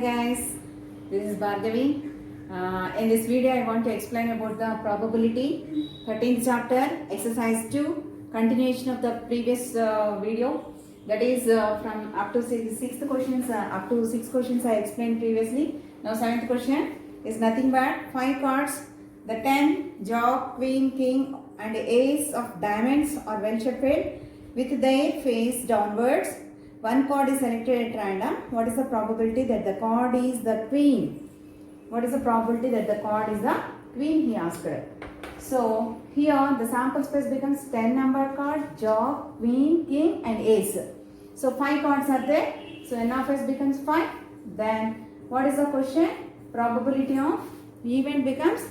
guys, this is Bhargavi. In this video I want to explain about the probability 13th chapter exercise 2 continuation of the previous video, that is from up to 6th questions up to 6 questions I explained previously. Now 7th question is nothing but 5 cards, the 10, Jack, Queen, King and Ace of diamonds are well shuffled with their face downwards. One card is selected at random. What is the probability that the card is the queen? What is the probability that the card is the queen, he asked her. So here the sample space becomes 10 number card, Jack, Queen, King and Ace. So 5 cards are there. So N of S becomes 5. Then what is the question? Probability of event becomes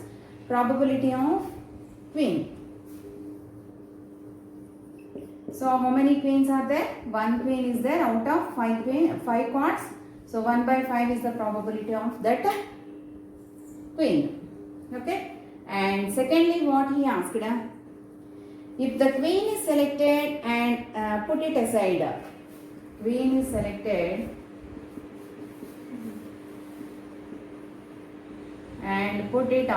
probability of queen. So how many queens are there? 1 queen is there out of 5 cards. So 1 by 5 is the probability of that queen. Okay. And secondly, what he asked, if the queen is selected and put it aside, queen is selected and put it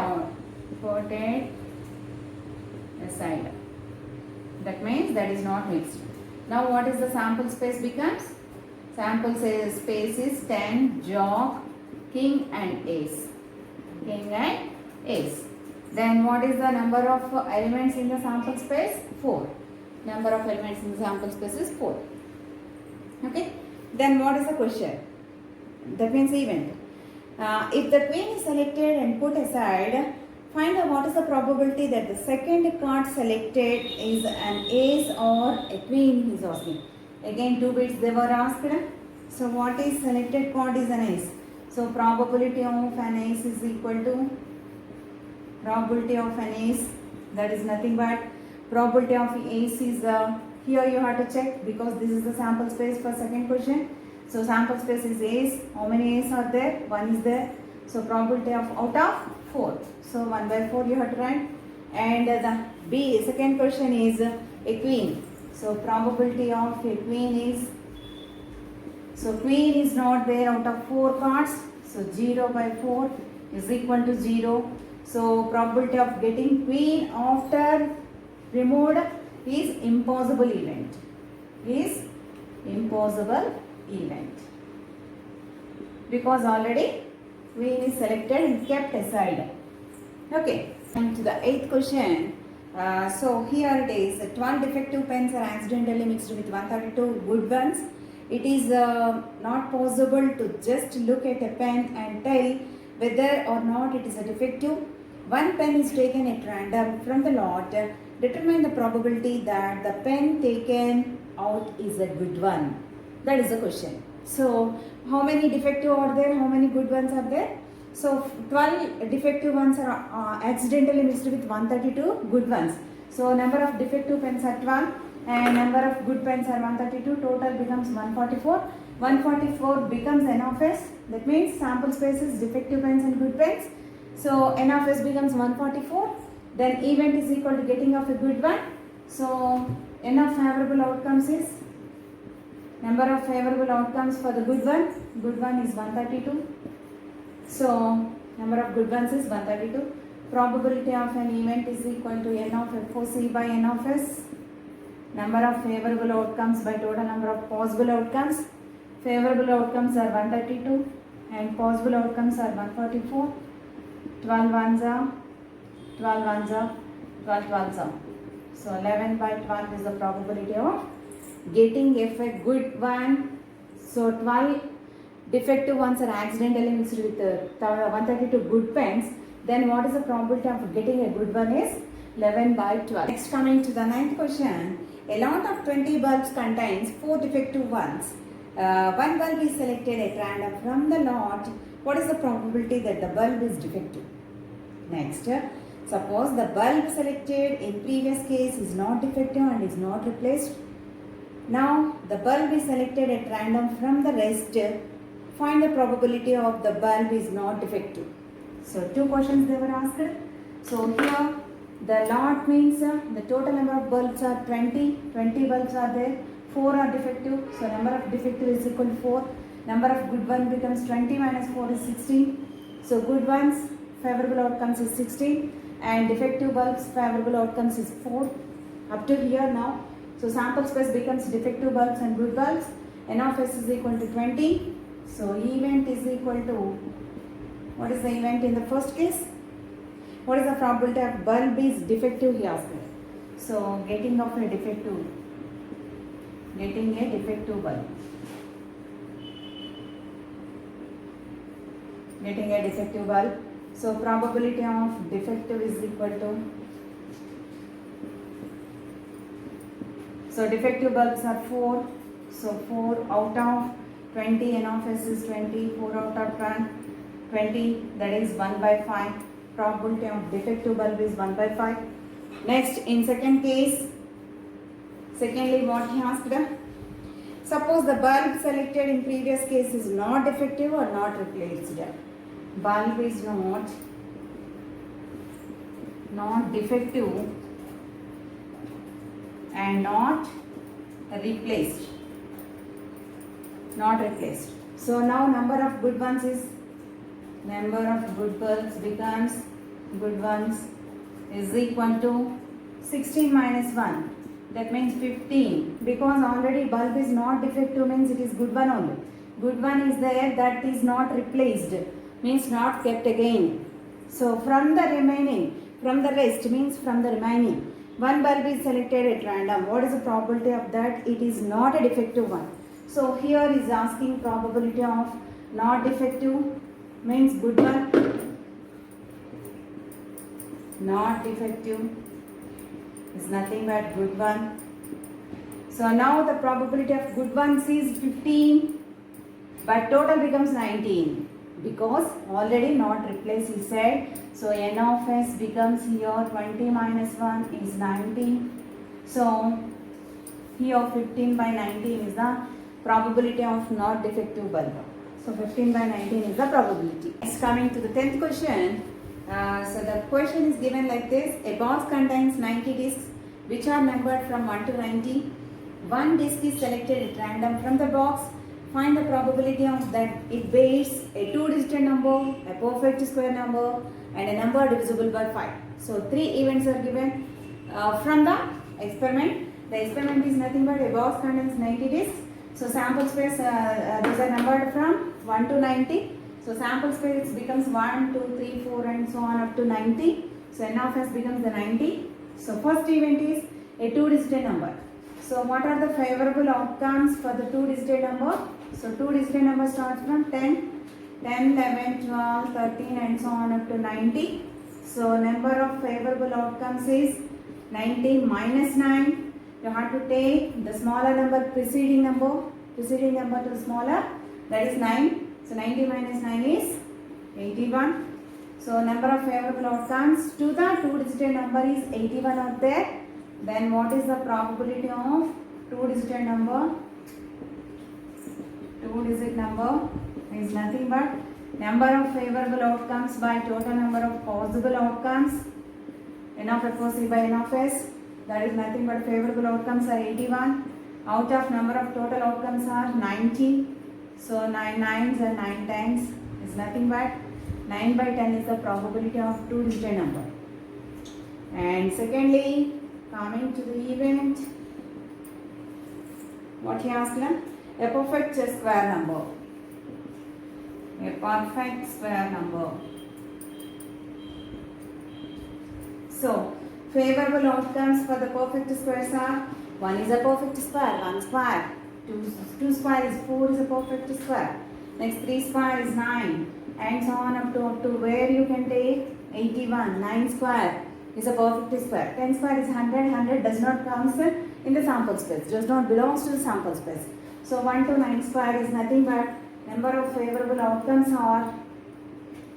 aside. That means that is not mixed. Now what is the sample space becomes? Sample space is 10, Jack, King and Ace. King and Ace. Then what is the number of elements in the sample space? 4. Number of elements in the sample space is 4. Okay. Then what is the question? That means event. If the queen is selected and put aside, find out what is the probability that the second card selected is an ace or a queen, he is asking. Again 2 bits they were asked. So what is selected card is an ace. So probability of an ace is equal to probability of an ace, that is nothing but probability of ace is here you have to check because this is the sample space for second question. So sample space is ace. How many ace are there? 1 is there. So probability of out of 4. So 1 by 4 you have to write. And the second question is a queen. So probability of a queen is, so queen is not there out of 4 cards. So 0 by 4 is equal to 0. So probability of getting queen after removed is impossible event. Is impossible event. Because already queen is selected and kept aside. Okay, and to the 8th question. So here it is, 12 defective pens are accidentally mixed with 132 good ones. It is not possible to just look at a pen and tell whether or not it is a defective. One pen is taken at random from the lot. Determine the probability that the pen taken out is a good one. That is the question. So how many defective are there? How many good ones are there? So 12 defective ones are accidentally mixed with 132 good ones. So number of defective pens are 12 and number of good pens are 132. Total becomes 144. 144 becomes N of S. That means sample space is defective pens and good pens. So N of S becomes 144. Then event is equal to getting of a good one. So N of favorable outcomes is, number of favorable outcomes for the good one is 132. So number of good ones is 132. Probability of an event is equal to N of FOC by N of S. Number of favorable outcomes by total number of possible outcomes. Favorable outcomes are 132 and possible outcomes are 144. 12 ones are 12 ones are 12 12s are. So 11 by 12 is the probability of getting a good one. So 12 defective ones are accidentally mixed with 132 good pens. Then what is the probability of getting a good one is 11 by 12. Next, coming to the 9th question. A lot of 20 bulbs contains 4 defective ones. One bulb is selected at random from the lot. What is the probability that the bulb is defective? Next, suppose the bulb selected in previous case is not defective and is not replaced. Now the bulb is selected at random from the rest. Find the probability of the bulb is not defective. So 2 questions they were asked. So here the lot means the total number of bulbs are 20 bulbs are there, 4 are defective, so number of defective is equal to 4. Number of good ones becomes 20 minus 4 is 16. So good ones, favorable outcomes is 16, and defective bulbs, favorable outcomes is 4. Up to here now. So sample space becomes defective bulbs and good bulbs. N of S is equal to 20. So event is equal to, what is the event in the first case? What is the probability of bulb is defective, he asked. So getting a defective bulb. Getting a defective bulb. So probability of defective is equal to, so defective bulbs are 4. So 4 out of 20, N of S is 20, 4 out of 20, that is 1 by 5. Probability of defective bulb is 1 by 5. Next, in second case, secondly what he asked, suppose the bulb selected in previous case is not defective or not replaced. Bulb is not defective and not replaced. So now number of good ones is, number of good bulbs becomes, good ones is equal to 16 minus 1. That means 15. Because already bulb is not defective means it is good one only. Good one is there, that is not replaced, means not kept again. So from the rest means from the remaining, one bulb is selected at random. What is the probability of that? It is not a defective one. So here is asking probability of not defective means good one. Not defective is nothing but good one. So now the probability of good ones is 15, but total becomes 19 because already not replaced, he said. So N of S becomes here 20 minus 1 is 19. So here 15 by 19 is the probability of not defective bulb. So 15 by 19 is the probability. Next, coming to the 10th question. So the question is given like this. A box contains 90 discs which are numbered from 1 to 90. One disc is selected at random from the box. Find the probability of that it bears a two-digit number, a perfect square number, and a number divisible by 5. So 3 events are given from the experiment. The experiment is nothing but a box contains 90 discs. So sample space, these are numbered from 1 to 90. So sample space becomes 1, 2, 3, 4 and so on up to 90. So N of S becomes the 90. So first event is a two-digit number. So what are the favorable outcomes for the two-digit number? So two-digit number starts from 10, 11, 12, 13 and so on up to 90. So number of favorable outcomes is 90 minus 9. You have to take the smaller number preceding number to the smaller, that is 9. So 90 minus 9 is 81. So number of favorable outcomes to the two-digit number is 81 out there. Then what is the probability of two-digit number? Two-digit number is nothing but number of favorable outcomes by total number of possible outcomes. N of FOC by N of S. That is nothing but favorable outcomes are 81. Out of number of total outcomes are 90. So 9 nines and 9 tens is nothing but 9 by 10 is the probability of two-digit number. And secondly, coming to the event, what he asked them? A perfect square number. A perfect square number. So favorable outcomes for the perfect squares are 1 is a perfect square, 1 square, 2 square is 4 is a perfect square, next 3 square is 9 and so on up to where you can take 81, 9 square is a perfect square, 10 square is 100, 100 does not come in the sample space, does not belongs to the sample space. So 1 to 9 square is nothing but number of favorable outcomes are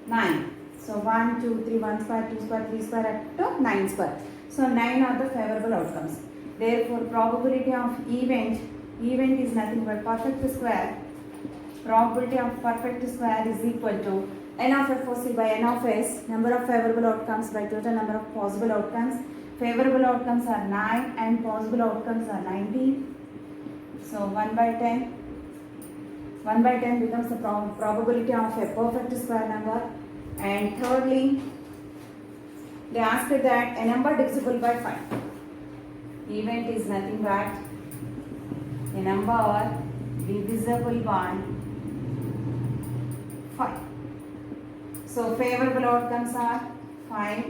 9. So 1, 2, 3, 1 square, 2 square, 3 square up to 9 square. So 9 are the favorable outcomes. Therefore, probability of event is nothing but perfect square. Probability of perfect square is equal to N of FOC by N of S, number of favorable outcomes by total number of possible outcomes. Favorable outcomes are 9 and possible outcomes are 90. So 1 by 10 1 by 10 becomes the probability of a perfect square number. And thirdly, they asked that a number divisible by 5. Event is nothing but a number divisible by 5. So favorable outcomes are 5,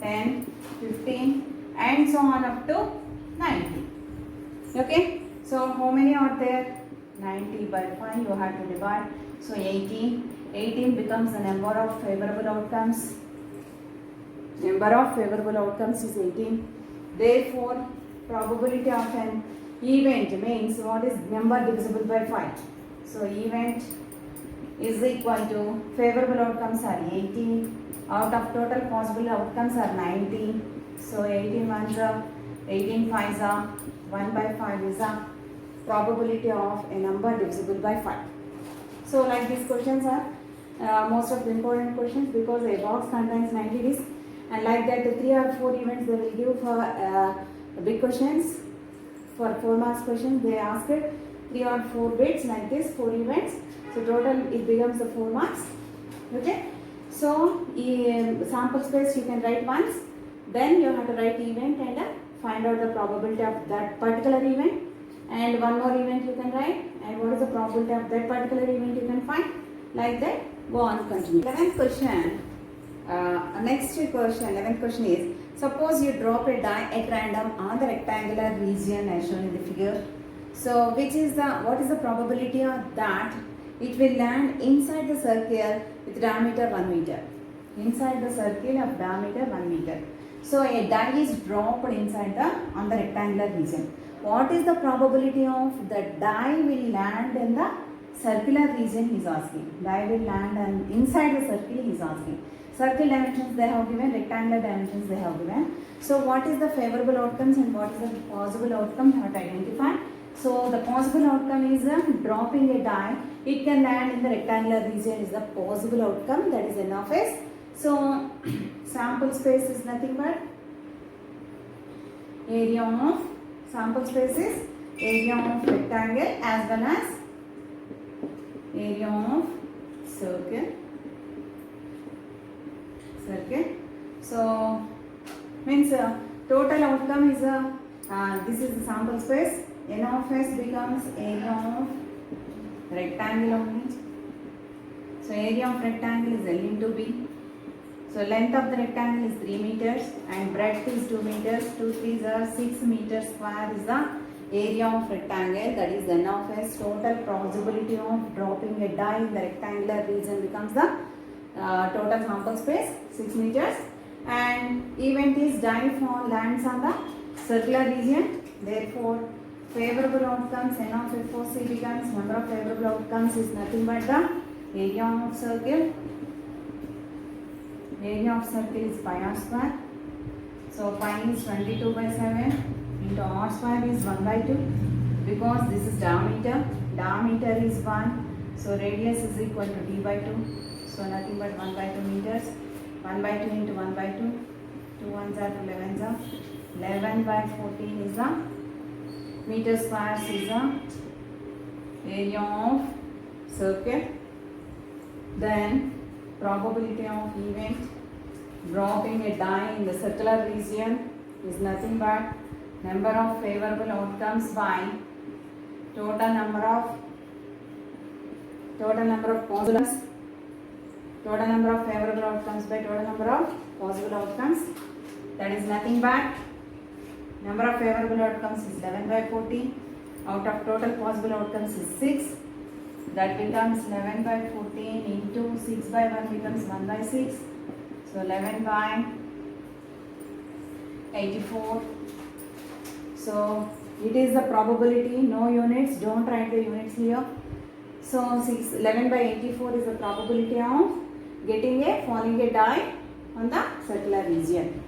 10, 15 and so on up to 90. Okay. So how many are there? 90 by 5 you have to divide. So 18. 18 becomes the number of favorable outcomes. Number of favorable outcomes is 18. Therefore, probability of an event means what is number divisible by 5. So event is equal to favorable outcomes are 18. Out of total possible outcomes are 90. So 18 ones are 18 fives are 1 by 5 is a probability of a number divisible by 5. So like these questions are most of the important questions because a box contains 90 discs, and like that the 3 or 4 events they will give for big questions. For 4 marks questions they ask it 3 or 4 bits like this, 4 events. So total it becomes the 4 marks. Okay. So sample space you can write once, then you have to write event and find out the probability of that particular event, and one more event you can write and what is the probability of that particular event you can find. Like that, go on, continue. 11th question. Next question, 11th question is, suppose you drop a die at random on the rectangular region as shown in the figure. So what is the probability of that it will land inside the circle with diameter 1 meter. Inside the circle of diameter 1 meter. So a die is dropped inside on the rectangular region. What is the probability of the die will land in the circular region he is asking. Die will land inside the circle he is asking. Circle dimensions they have given, rectangular dimensions they have given. So what is the favorable outcomes and what is the possible outcome you have to identify. So the possible outcome is dropping a die. It can land in the rectangular region is the possible outcome, that is N of S. So sample space is nothing but area of sample space is area of rectangle as well as area of circle. So means total outcome is this is the sample space. N of S becomes area of rectangle only. So area of rectangle is L into B. So length of the rectangle is 3 meters and breadth is 2 meters. 2 3s are 6 meters square is the area of rectangle, that is N of S. Total probability of dropping a die in the rectangular region becomes the total sample space 6 meters, and event is die lands on the circular region. Therefore favorable outcomes N of FOC becomes number of favorable outcomes is nothing but the area of circle. Area of circle is pi r square. So pi is 22 by 7 into r square is 1 by 2 because this is diameter. Diameter is 1. So radius is equal to d by 2. So nothing but 1 by 2 meters. 1 by 2 into 1 by 2. 2 ones are 2 11s are. 11 by 14 is the meter squares is the area of circle. Then probability of event dropping a die in the circular region is nothing but number of favorable outcomes by total number of possible total number of favorable outcomes by total number of possible outcomes, that is nothing but number of favorable outcomes is 11 by 14. Out of total possible outcomes is 6. That becomes 11 by 14 into 6 by 1 becomes 1 by 6. So 11 by 84. So it is the probability, no units, don't write the units here. So 11 by 84 is the probability of getting falling a die on the circular region.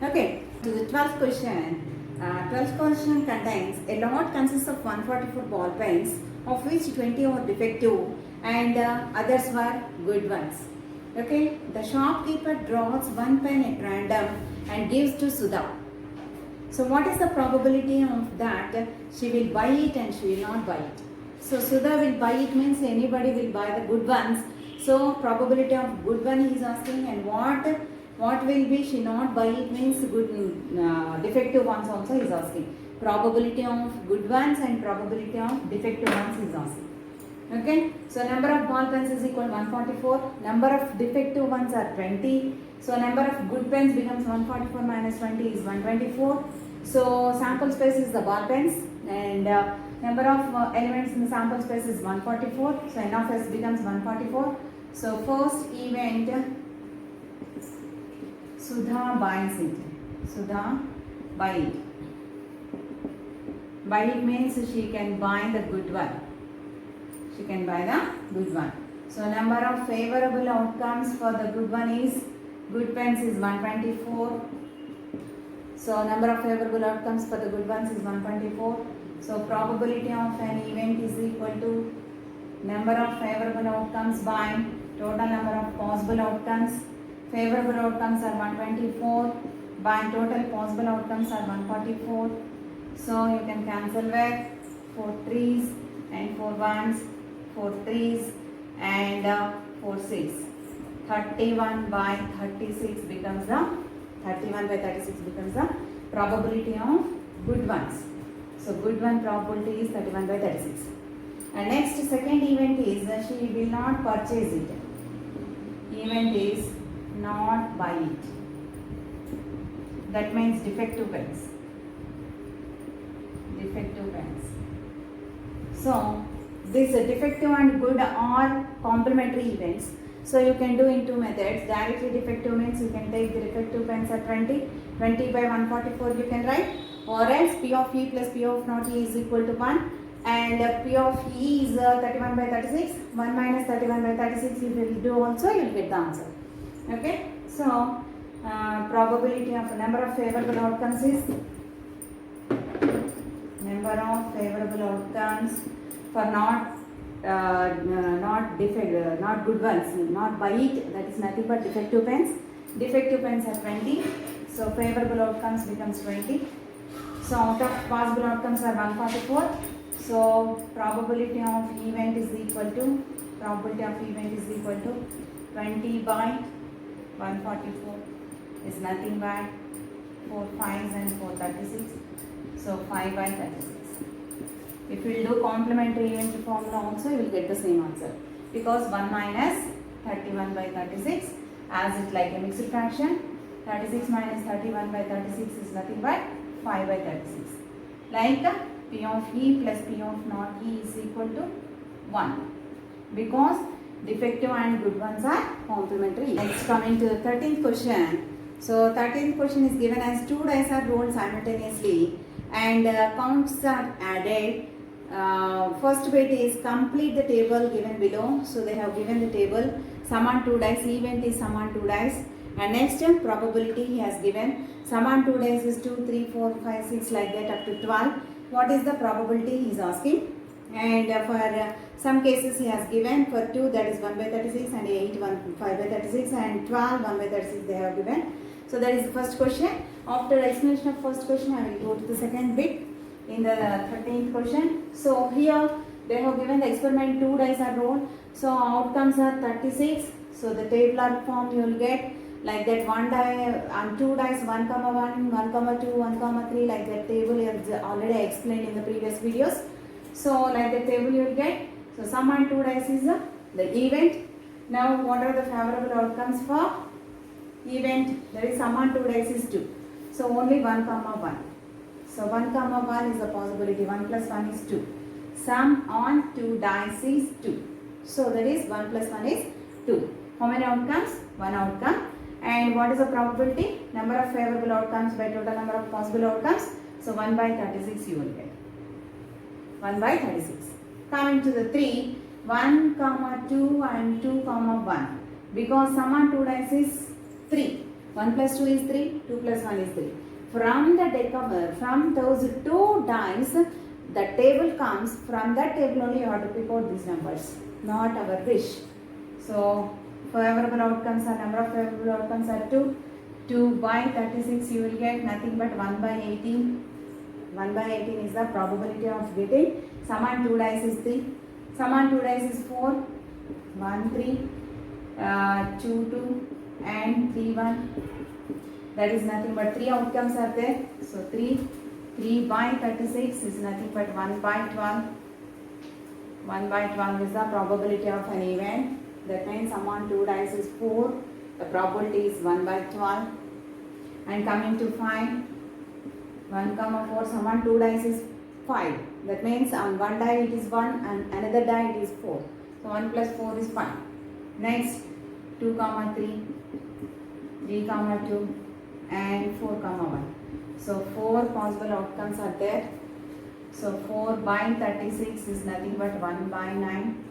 Okay, to the 12th question. 12th question contains a lot consists of 144 ball pens, of which 20 are defective and others were good ones. Okay, the shopkeeper draws one pen at random and gives to Sudha. So what is the probability of that she will buy it and she will not buy it? So Sudha will buy it means anybody will buy the good ones. So probability of good one he is asking, and what will be she not buy it means good defective ones also he is asking. Probability of good ones and probability of defective ones he is asking. Okay, so number of ball pens is equal to 144. Number of defective ones are 20. So number of good pens becomes 144 minus 20 is 124. So sample space is the ball pens, and number of elements in the sample space is 144. So n of s becomes 144. So first event, Sudha buys it. Sudha buy it. Buy it means she can buy the good one. She can buy the good one. So number of favorable outcomes for the good one is, good pens is 124. So number of favorable outcomes for the good ones is 124. So probability of an event is equal to number of favorable outcomes by total number of possible outcomes. Favorable outcomes are 124 by total possible outcomes are 144. So you can cancel with 4 3s and 4 1s, 4 3s and 4 6. 31 by 36 becomes the 31 by 36 becomes the probability of good ones. So good one probability is 31 by 36. And next second event is she will not purchase it. Event is not buy it. That means defective pens. Defective pens. So this defective and good are complementary events. So you can do in two methods. Directly defective means you can take the defective pens at 20. 20 by 144 you can write. Or else P of E plus P of not E is equal to 1. And P of E is 31 by 36. 1 minus 31 by 36 if you will do also you will get the answer. Okay. So probability of number of favorable outcomes is number of favorable outcomes for not good ones, not by it, that is nothing but defective pens. Defective pens are 20. So favorable outcomes becomes 20. So out of possible outcomes are 144. So probability of event is equal to 20 by 144 is nothing but 4 5s and 4 36. So 5 by 36. If you will do complementary event formula also you will get the same answer, because 1 minus 31 by 36 as it like a mixed fraction. 36 minus 31 by 36 is nothing but 5 by 36. Like P of E plus P of not E is equal to 1, because defective and good ones are complementary. Next, coming to the 13th question. So 13th question is given as 2 dice are rolled simultaneously and counts are added. First bit is complete the table given below. So they have given the table, sum on 2 dice, event is sum on 2 dice. And next probability he has given, sum on 2 dice is 2, 3, 4, 5, 6 like that up to 12. What is the probability he is asking? And for some cases he has given, for 2 that is 1 by 36 and 8 5 by 36 and 12 1 by 36 they have given. So that is the first question. After explanation of first question I will go to the second bit in the 13th question. So here they have given the experiment 2 dice are rolled. So outcomes are 36. So the tabular form you will get like that, 1 die and 2 dice 1 comma 1, 1 comma 2, 1 comma 3 like that table is already explained in the previous videos. So like the table you will get. So sum on 2 dice is the event. Now what are the favorable outcomes for event? That is sum on 2 dice is 2. So only 1 comma 1. So 1 comma 1 is the possibility. 1 plus 1 is 2. Sum on 2 dice is 2. So that is 1 plus 1 is 2. How many outcomes? 1 outcome. And what is the probability? Number of favorable outcomes by total number of possible outcomes. So 1 by 36 you will get. 1 by 36. Coming to the 3, 1 comma 2 and 2 comma 1. Because sum on 2 dice is 3. 1 plus 2 is 3, 2 plus 1 is 3. From the decomer, from those 2 dice, the table comes. From that table only you have to pick out these numbers, not our wish. So favorable outcomes are, number of favorable outcomes are 2. 2 by 36 you will get nothing but 1 by 18. 1 by 18 is the probability of getting Sum on 2 dice is 3. Sum on 2 dice is 4. 1, 3, 2, 2 and 3, 1. That is nothing but 3 outcomes are there. So 3 by 36 is nothing but 1 by 12. 1 by 12 is the probability of an event. That means sum on 2 dice is 4. The probability is 1 by 12. And coming to 5, 1, 4, sum on 2 dice is 5. That means on one die it is 1 and another die it is 4. So 1 plus 4 is 5. Next 2, 3, 3, 2 and 4, 1. So 4 possible outcomes are there. So 4 by 36 is nothing but 1 by 9.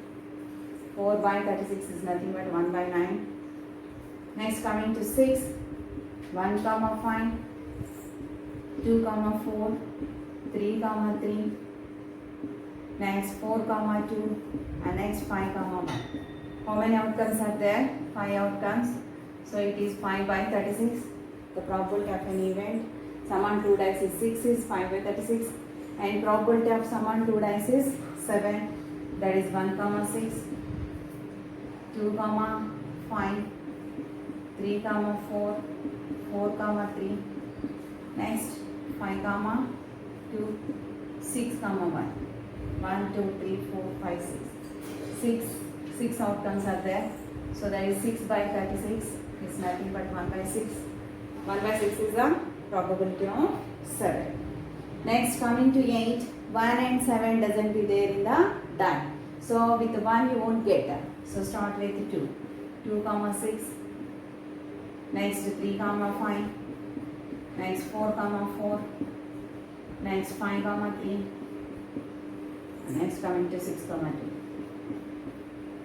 4 by 36 is nothing but 1 by 9. Next coming to 6, 1, 5, 2, 4, 3, 3. Next 4, 2 and next 5, 1. How many outcomes are there? 5 outcomes. So it is 5 by 36. The probability of an event. Sum on 2 dice is 6 is 5 by 36. And probability of sum on 2 dice is 7. That is 1, 6, 2, 5, 3, 4, 4, 3. Next 5, 2, 6, 1. 1, 2, 3, 4, 5, 6. 6 outcomes are there. So that is 6 by 36 is nothing but 1 by 6. 1 by 6 is the probability of 7. Next coming to 8, 1 and 7 doesn't be there in the die. So with 1 you won't get that. So start with 2. 2, 6. Next 3, 5. Next 4, 4. Next 5, 3. Next coming to 6, 2.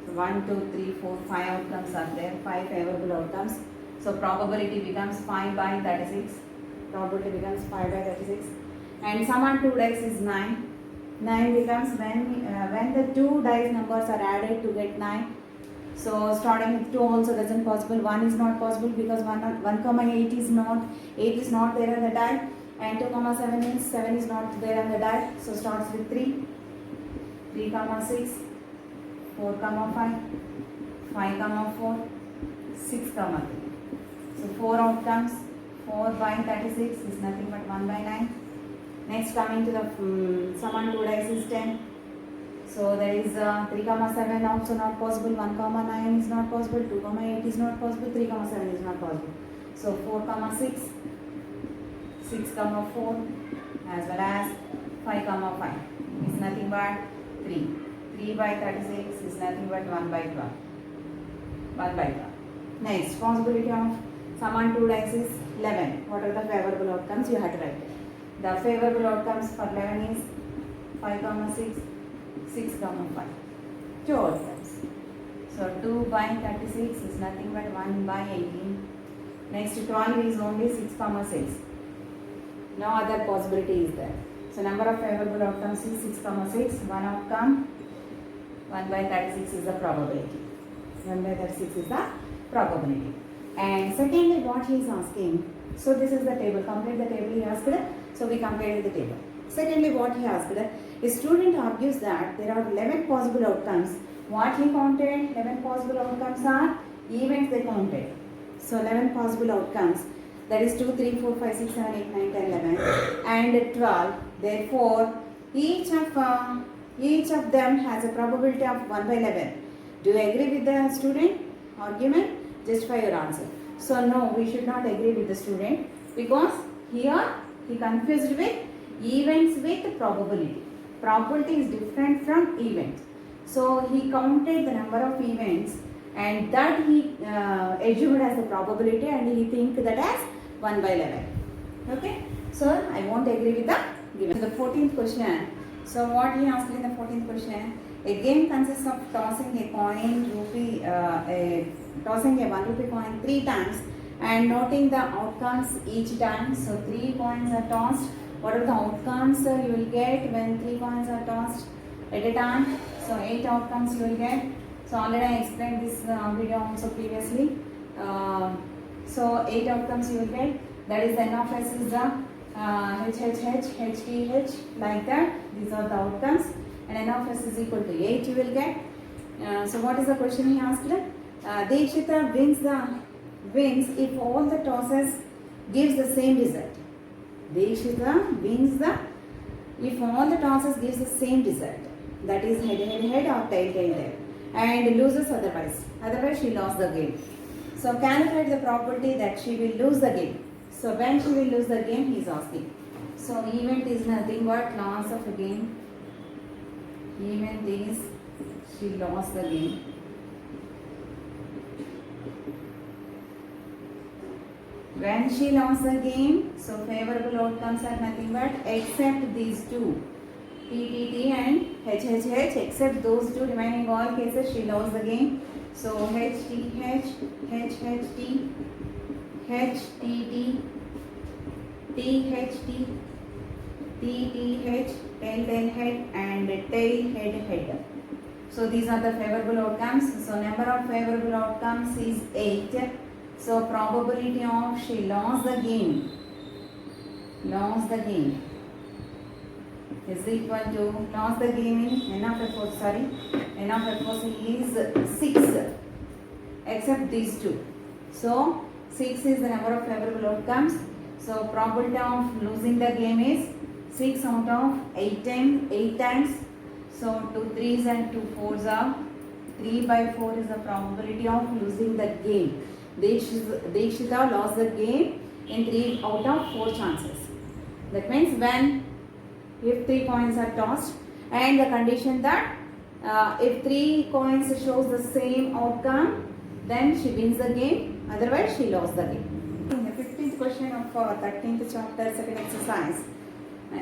So 1, 2, 3, 4, 5 outcomes are there. 5 favorable outcomes. So probability becomes 5 by 36. Probability becomes 5 by 36. And sum on 2 dice is 9. 9 becomes when the 2 dice numbers are added to get 9. So starting with 2 also doesn't possible. 1 is not possible because 1, 8 is not there on the die. And 2, 7 means 7 is not there on the die. So starts with 3. 3, 6. 4, 5. 5, 4. 6, 3. So 4 outcomes. 4 by 36 is nothing but 1 by 9. Next coming to the sum on 2 dice is 10. So there is 3, 7 also not possible. 1, 9 is not possible. 2, 8 is not possible. 3, 7 is not possible. So 4, 6. 6, 4 as well as 5, 5 is nothing but 3. 3 by 36 is nothing but 1 by 12. 1 by 12. Next possibility of sum on 2 dice is 11. What are the favorable outcomes? You have to write it. The favorable outcomes for 11 is 5, 6, 6, 5. 2 outcomes. So 2 by 36 is nothing but 1 by 18. Next 12 is only 6, 6. No other possibility is there. So number of favorable outcomes is 6, 6. One outcome. 1 by 36 is the probability. 1 by 36 is the probability. And secondly, what he is asking, so this is the table, complete the table he asked, so we completed the table. Secondly, what he asked, a student argues that there are 11 possible outcomes. What he counted, 11 possible outcomes are events they counted. So 11 possible outcomes, that is 2, 3, 4, 5, 6, 7, 8, 9, 10, 11 and 12. Therefore, each of them has a probability of 1 by 11. Do you agree with the student argument? Justify your answer. So no, we should not agree with the student because here he confused with events with probability. Probability is different from event. So he counted the number of events and that he assumed as the probability and he think that as 1 by 11. Okay. So I won't agree with the given. The 14th question. So what he asked in the 14th question, a game consists of tossing a coin, tossing a 1 rupee coin 3 times and noting the outcomes each time. So 3 coins are tossed. What are the outcomes you will get when 3 coins are tossed at a time? So 8 outcomes you will get. So already I explained this video also previously. So 8 outcomes you will get. That is the N of S is the H, like that. These are the outcomes. and n of s is equal to 8 you will get. So what is the question he asked? Dekshita wins if all the tosses gives the same result. Dekshita wins if all the tosses gives the same result. That is head or tail and loses otherwise she lost the game. So calculate the probability that she will lose the game. So when she will lose the game he is asking. So event is nothing but loss of a game. Event is she lost the game. When she lost the game, so favorable outcomes are nothing but except these two, TTT and HHH, except those two, remaining all cases she lost the game. So HTH, HHT, HTT, THT, TTH, tail head and tail head. So these are the favorable outcomes. So number of favorable outcomes is 8. So probability of she lost the game is equal to lost the game in n of f is 6 except these two. So 6 is the number of favorable outcomes. So probability of losing the game is 6 out of 8 times. So 2 3s and 2 4s are 3 by 4 is the probability of losing the game. Dekshita lost the game in 3 out of 4 chances. That means if 3 coins are tossed and the condition that if 3 coins shows the same outcome, then she wins the game, otherwise she lost the game. In the 15th question of 13th chapter, second exercise,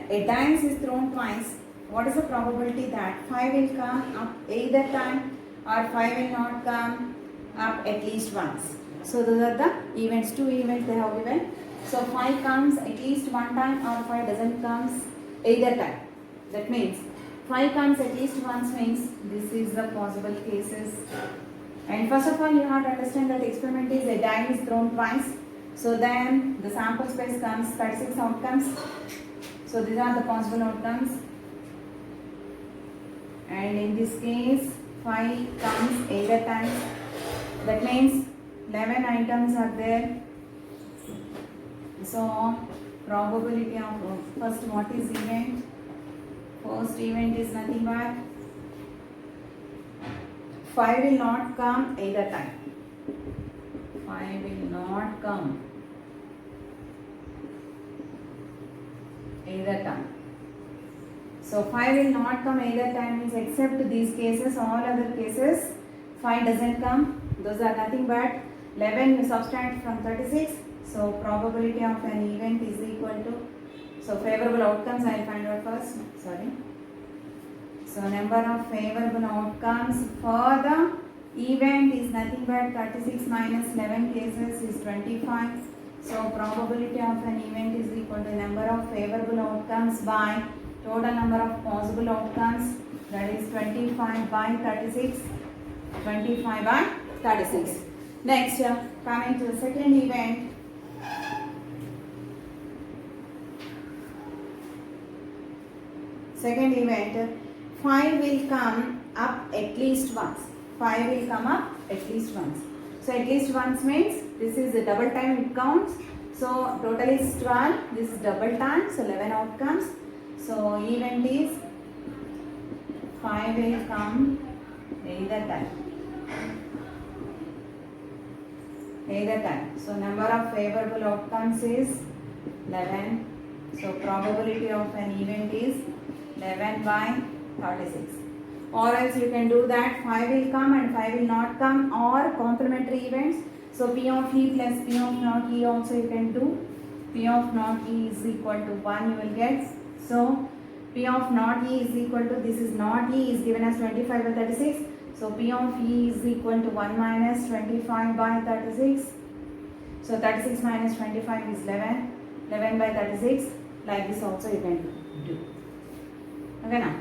a dice is thrown twice. What is the probability that 5 will come up either time or 5 will not come up at least once? So those are the events, 2 events they have given. So 5 comes at least one time or 5 doesn't comes either time. That means 5 comes at least once means this is the possible cases. And first of all you have to understand that experiment is a die is thrown twice. So then the sample space comes 36 outcomes. So these are the possible outcomes. And in this case 5 comes either times. That means 11 items are there. So probability of first what is event? First event is nothing but 5 will not come either time. 5 will not come either time. So 5 will not come either time means except these cases, all other cases 5 doesn't come. Those are nothing but 11 you subtract from 36. So probability of an event is equal to, so favorable outcomes I will find out first. So number of favorable outcomes for the event is nothing but 36 minus 11 cases is 25. So probability of an event is equal to number of favorable outcomes by total number of possible outcomes, that is 25 by 36. 25 by 36. Next, coming to the second event. Second event, 5 will come up at least once. 5 will come up at least once. So at least once means this is the double time it counts. So total is 12. This is double time. So 11 outcomes. So event is 5 will come either time. So number of favorable outcomes is 11. So probability of an event is 11 by 36. Or else you can do that 5 will come and 5 will not come, or complementary events. So P of E plus P of not E also you can do. P of not E is equal to 1 you will get. So P of not E is equal to, this is not E is given as 25 by 36. So P of E is equal to 1 minus 25 by 36. So 36 minus 25 is 11. 11 by 36. Like this also you can do. Okay now.